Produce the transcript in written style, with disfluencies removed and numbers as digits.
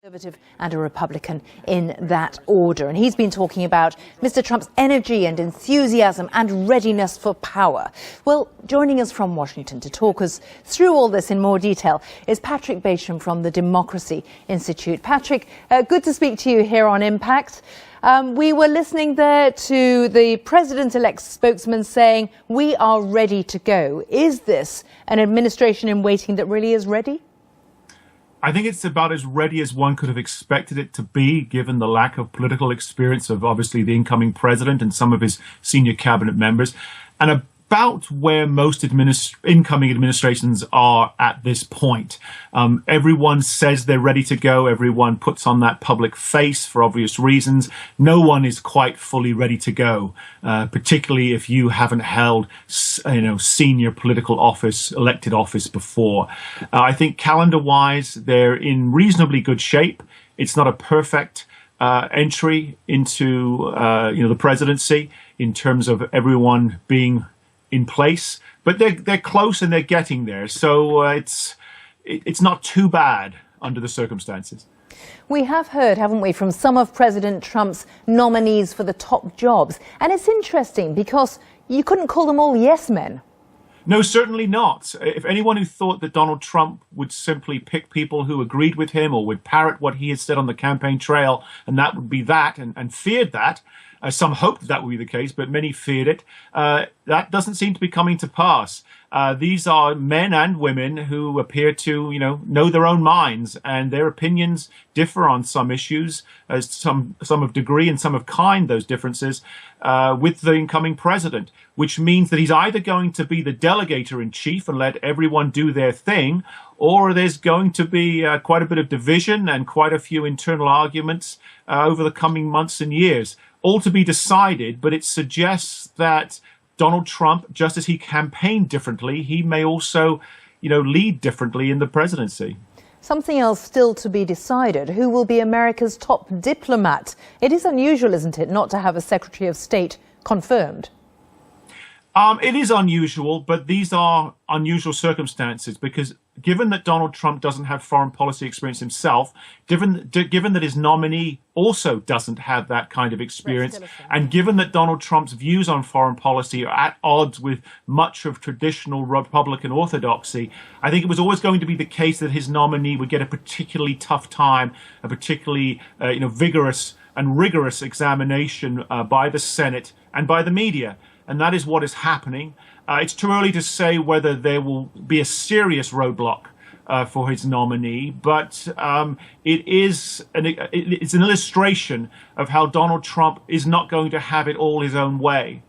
Conservative and a Republican in that order. And he's been talking about Mr. Trump's energy and enthusiasm and readiness for power. Well, joining us from Washington to talk us through all this in more detail is Patrick Basham from the Democracy Institute. Patrick, good to speak to you here on Impact. We were listening there to the president-elect's spokesman saying, we are ready to go. Is this an administration in waiting that really is ready? I think it's about as ready as one could have expected it to be, given the lack of political experience of obviously the incoming president and some of his senior cabinet members, and about where most incoming administrations are at this point. Everyone says they're ready to go. Everyone puts on that public face for obvious reasons. No one is quite fully ready to go, particularly if you haven't held, senior political office, elected office before. I think calendar-wise, they're in reasonably good shape. It's not a perfect entry into the presidency in terms of everyone being in place, but they're close and they're getting there. So it's not too bad under the circumstances. We have heard, haven't we, from some of President Trump's nominees for the top jobs. And it's interesting because you couldn't call them all yes men. No, certainly not. If anyone who thought that Donald Trump would simply pick people who agreed with him or would parrot what he had said on the campaign trail, and that would be that, and feared that, some hoped that would be the case, but many feared it. That doesn't seem to be coming to pass. These are men and women who appear to, know their own minds, and their opinions differ on some issues, some of degree and some of kind, those differences, with the incoming president, which means that he's either going to be the delegator-in-chief and let everyone do their thing, or there's going to be quite a bit of division and quite a few internal arguments over the coming months and years. All to be decided, but it suggests that Donald Trump, just as he campaigned differently, he may also, lead differently in the presidency. Something else still to be decided. Who will be America's top diplomat? It is unusual, isn't it, not to have a Secretary of State confirmed? It is unusual, but these are unusual circumstances because given that Donald Trump doesn't have foreign policy experience himself, given that his nominee also doesn't have that kind of experience, and given that Donald Trump's views on foreign policy are at odds with much of traditional Republican orthodoxy, I think it was always going to be the case that his nominee would get a particularly tough time, a particularly vigorous and rigorous examination by the Senate and by the media. And that is what is happening. It's too early to say whether there will be a serious roadblock for his nominee, but it's an illustration of how Donald Trump is not going to have it all his own way.